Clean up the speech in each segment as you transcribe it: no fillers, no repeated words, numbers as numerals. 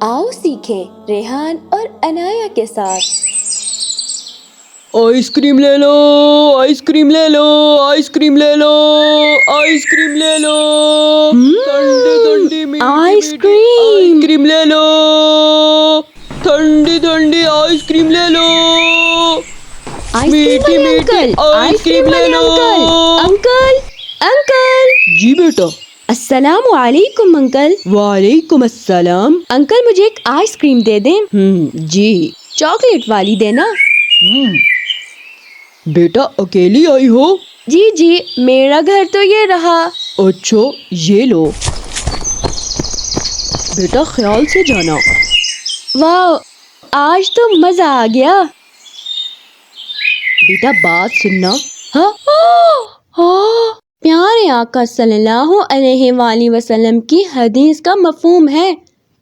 आओ सीखें रेहान और अनाया के साथ। आइसक्रीम ले लो, आइसक्रीम ले लो, आइसक्रीम ले लो, आइसक्रीम ले लो, ठंडी ठंडी मीठी आइसक्रीम ले लो, ठंडी ठंडी आइसक्रीम ले लो, मीठी मीठी आइसक्रीम ले लो। Uncle uncle. जी बेटा। अस्सलामु अलैकुम अंकल। वालेकुम अस्सलाम। अंकल मुझे एक आइसक्रीम दे दें। जी। चॉकलेट वाली देना। बेटा अकेली आई हो? जी जी, मेरा घर तो ये रहा। अच्छा ये लो बेटा, ख्याल से जाना। वाह, आज तो मजा आ गया। बेटा बात सुनना। हाँ प्यारे आका सल्लल्लाहु अलैहि वसल्लम की हदीस का मफहूम है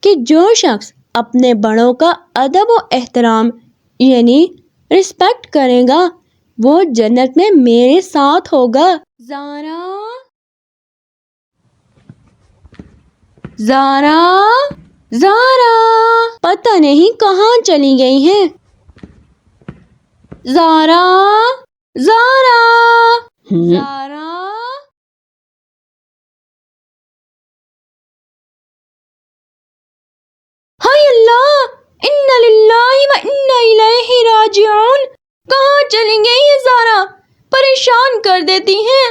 कि जो शख्स अपने बड़ों का अदब व एहतराम यानी रिस्पेक्ट करेगा वो जन्नत में मेरे साथ होगा। ज़ारा ज़ारा ज़ारा पता नहीं कहाँ चली गई हैं। ज़ारा ज़ारा ज़ारा। हाय अल्लाह, इन्ना लिल्लाहि व इन्ना इलैहि राजिऊन। कहाँ चली गई है ज़ारा? परेशान कर देती हैं।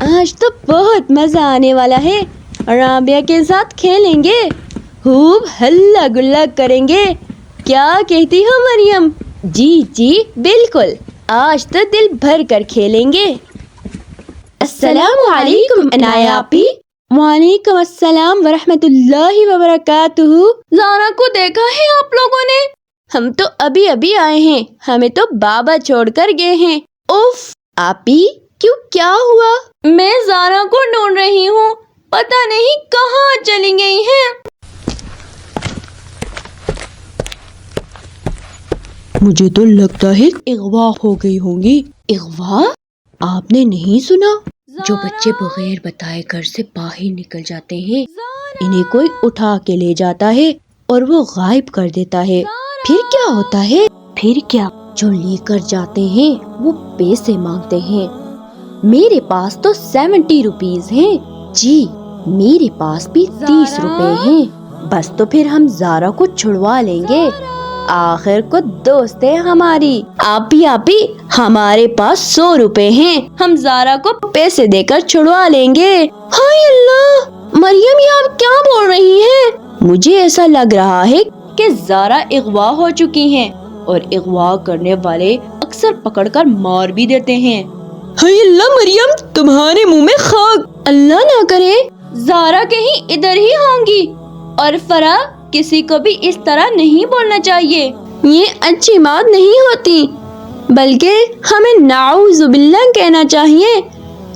आज तो बहुत मजा आने वाला है। राबिया के साथ खेलेंगे, खूब हल्ला गुल्ला करेंगे। क्या कहती हो मरियम? जी जी बिल्कुल, आज तो दिल भर कर खेलेंगे। अस्सलामु अलैकुम अनाया आपी। वालेकुम अस्सलाम वरहमतुल्लाहि वबरकातुहू। ज़ारा को देखा है आप लोगों ने? हम तो अभी अभी आए हैं, हमें तो बाबा छोड़कर गए हैं। उफ आपी, क्यों, क्या हुआ? मैं ज़ारा को ढूंढ रही हूँ, पता नहीं कहाँ चली गई हैं। मुझे तो लगता है इग़वा हो गई होंगी। इग़वा? आपने नहीं सुना? जो बच्चे बगैर बताए घर से बाहर निकल जाते हैं, इन्हें कोई उठा के ले जाता है और वो गायब कर देता है। फिर क्या होता है? फिर क्या, जो लेकर जाते हैं वो पैसे मांगते हैं। मेरे पास तो 70 रुपीज हैं। जी, मेरे पास भी 30 रुपए हैं। बस तो फिर हम ज़ारा को छुड़वा लेंगे, आखिर को दोस्त है हमारी। आपी हमारे पास 100 रुपए हैं, हम ज़ारा को पैसे देकर छुड़वा लेंगे। हाय अल्लाह, मरियम ये आप क्या बोल रही हैं? मुझे ऐसा लग रहा है कि ज़ारा इग़वा हो चुकी हैं और इग़वा करने वाले अक्सर पकड़कर मार भी देते हैं। हाय अल्लाह मरियम, तुम्हारे मुंह में खाक। अल्लाह ना करे ज़ारा कहीं इधर ही होंगी। और फरा, किसी को भी इस तरह नहीं बोलना चाहिए, ये अच्छी बात नहीं होती। बल्कि हमें नाउज़ुबिल्लाह कहना चाहिए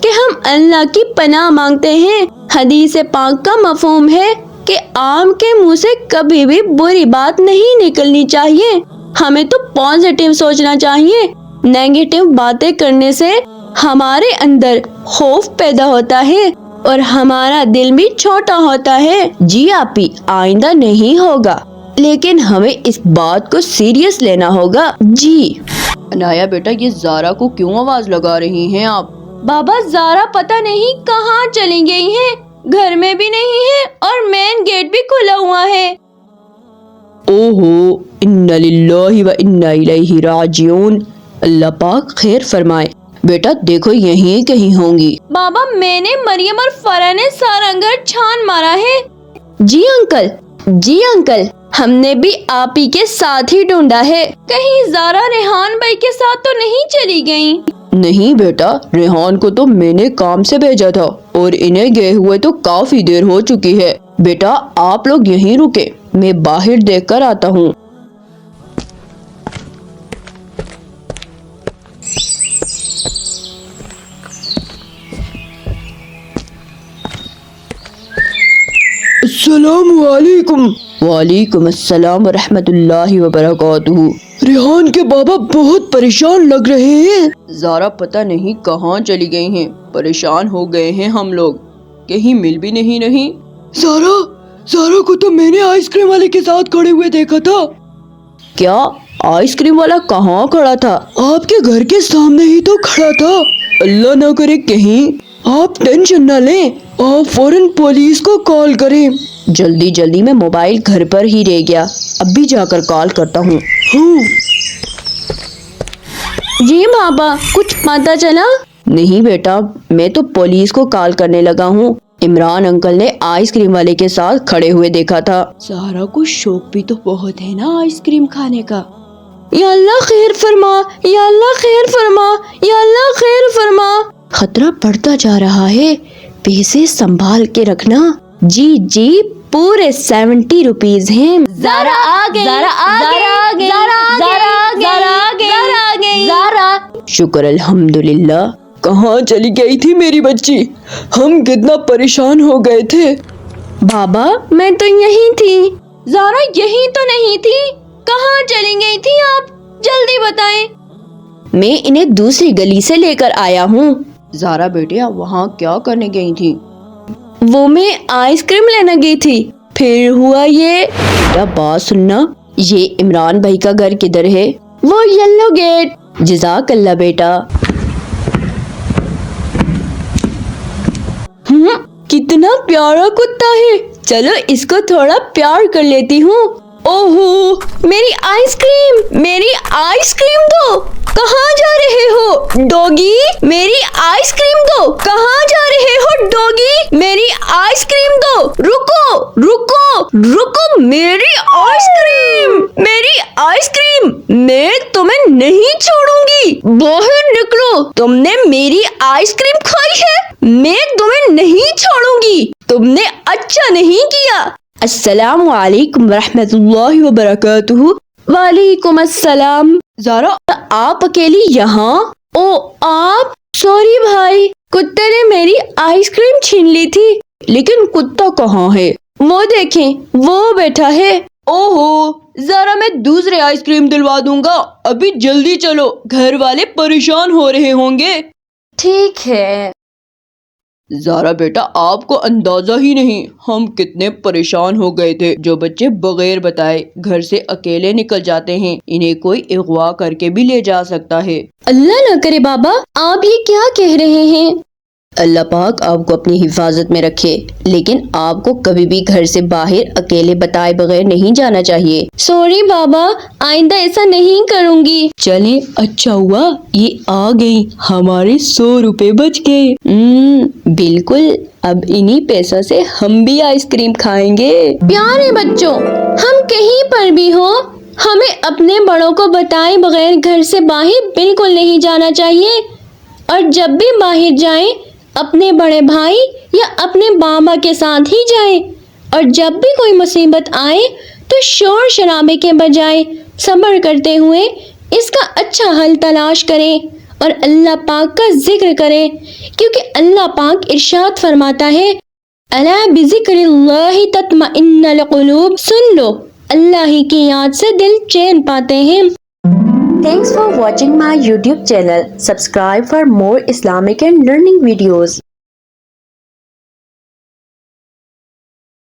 कि हम अल्लाह की पनाह मांगते हैं। हदीस पाक का मफहूम है कि आम के मुंह से कभी भी बुरी बात नहीं निकलनी चाहिए। हमें तो पॉजिटिव सोचना चाहिए। नेगेटिव बातें करने से हमारे अंदर खौफ पैदा होता है और हमारा दिल भी छोटा होता है। जी आपी, आइंदा नहीं होगा, लेकिन हमें इस बात को सीरियस लेना होगा। जी। अनाया बेटा, ये ज़ारा को क्यों आवाज लगा रही हैं आप? बाबा, ज़ारा पता नहीं कहाँ चली गई हैं, घर में भी नहीं है और मेन गेट भी खुला हुआ है। ओहो, इन्ना लिल्लाहि व इन्ना इलैहि राजिऊन। अल्लाह पाक खैर फरमाए। बेटा देखो, यहीं कहीं होंगी। बाबा, मैंने मरियम और फरा ने सारा घर छान मारा है। जी अंकल, हमने भी आप ही के साथ ही ढूंढा है। कहीं ज़ारा रेहान भाई के साथ तो नहीं चली गई? नहीं बेटा, रेहान को तो मैंने काम से भेजा था और इन्हें गए हुए तो काफी देर हो चुकी है। बेटा आप लोग यहीं रुके, मैं बाहर देख कर आता हूँ। अस्सलामु अलैकुम। वालेकुम अस्सलाम वरहमतुल्लाहि वबरकातुहू। रेहान के बाबा बहुत परेशान लग रहे हैं। ज़ारा पता नहीं कहाँ चली गई हैं, परेशान हो गए हैं हम लोग, कहीं मिल भी नहीं रही। ज़ारा زارا کو تو میں نے آئس کریم والے کے ساتھ کھڑے ہوئے دیکھا تھا۔ کیا آئس کریم والا کہاں کھڑا تھا؟ آپ کے گھر کے سامنے ہی تو کھڑا تھا۔ اللہ نہ کرے کہیں آپ ٹینشن نہ لیں، آپ فوراً پولیس کو کال کریں۔ جلدی میں موبائل گھر پر ہی رہ گیا، اب بھی جا کر کال کرتا ہوں۔ جی بابا، کچھ پتہ چلا؟ نہیں بیٹا، میں تو پولیس کو کال کرنے لگا ہوں۔ عمران انکل نے آئس کریم والے کے ساتھ کھڑے ہوئے دیکھا تھا۔ سارا کو شوق بھی تو بہت ہے نا آئس کریم کھانے کا۔ یا اللہ خیر فرما، یا اللہ خیر فرما، یا اللہ خیر فرما۔ خطرہ بڑھتا جا رہا ہے، پیسے سنبھال کے رکھنا۔ جی پورے 70 روپیز ہیں۔ زارا آ گئی، زارا آ گئی، زارا آ گئی۔ شکر الحمدللہ۔ کہاں چلی گئی تھی میری بچی؟ ہم کتنا پریشان ہو گئے تھے۔ بابا میں تو یہی تھی۔ زارا یہی تو نہیں تھی، کہاں چلی گئی تھی آپ؟ جلدی بتائیں۔ میں انہیں دوسری گلی سے لے کر آیا ہوں۔ زارا بیٹیا وہاں کیا کرنے گئی تھی؟ وہ میں آئس کریم لینے گئی تھی، پھر ہوا یہ۔ بیٹا بات سننا، یہ عمران بھائی کا گھر کدھر ہے؟ وہ یلو گیٹ۔ جزاک اللہ بیٹا۔ کتنا پیارا کتا ہے، چلو اس کو تھوڑا پیار کر لیتی ہوں۔ اوہو میری آئس کریم دو، کہاں جا رہے ہو ڈوگی؟ میری آئس کریم دو، کہاں جا رہے ہو ڈوگی؟ میری آئس کریم دو، رکو، میری آئس کریم، میں تمہیں نہیں چھوڑوں گی، باہر نکلو۔ تم نے میری آئس کریم کھائی ہے، میں تمہیں نہیں چھوڑوں گی، تم نے اچھا نہیں کیا۔ السلام علیکم ورحمۃ اللہ وبرکاتہ۔ وعلیکم السلام۔ زارا آپ اکیلی یہاں؟ او آپ، سوری بھائی، کتے نے میری آئس کریم چھین لی تھی۔ لیکن کتا کہاں ہے؟ وہ دیکھیں، وہ بیٹھا ہے۔ اوہو ذرا میں دوسرے آئس کریم دلوا دوں گا، ابھی جلدی چلو، گھر والے پریشان ہو رہے ہوں گے۔ ٹھیک ہے۔ زارا بیٹا آپ کو اندازہ ہی نہیں ہم کتنے پریشان ہو گئے تھے۔ جو بچے بغیر بتائے گھر سے اکیلے نکل جاتے ہیں، انہیں کوئی اغوا کر کے بھی لے جا سکتا ہے۔ اللہ نہ کرے بابا، آپ یہ کیا کہہ رہے ہیں؟ اللہ پاک آپ کو اپنی حفاظت میں رکھے، لیکن آپ کو کبھی بھی گھر سے باہر اکیلے بتائے بغیر نہیں جانا چاہیے۔ سوری بابا، آئندہ ایسا نہیں کروں گی۔ چلیں اچھا ہوا یہ آ گئی، ہمارے 100 روپے بچ گئے۔ بالکل، اب انہی پیسوں سے ہم بھی آئس کریم کھائیں گے۔ پیارے بچوں، ہم کہیں پر بھی ہوں، ہمیں اپنے بڑوں کو بتائے بغیر گھر سے باہر بالکل نہیں جانا چاہیے، اور جب بھی باہر جائیں اپنے بڑے بھائی یا اپنے بابا کے ساتھ ہی جائیں، اور جب بھی کوئی مصیبت آئے تو شور شرابے کے بجائے صبر کرتے ہوئے اس کا اچھا حل تلاش کریں اور اللہ پاک کا ذکر کریں، کیونکہ اللہ پاک ارشاد فرماتا ہے، الا بذکر اللہ تطمئن القلوب، سن لو اللہ ہی کی یاد سے دل چین پاتے ہیں۔ Thanks for watching my YouTube channel. Subscribe for more Islamic and learning videos.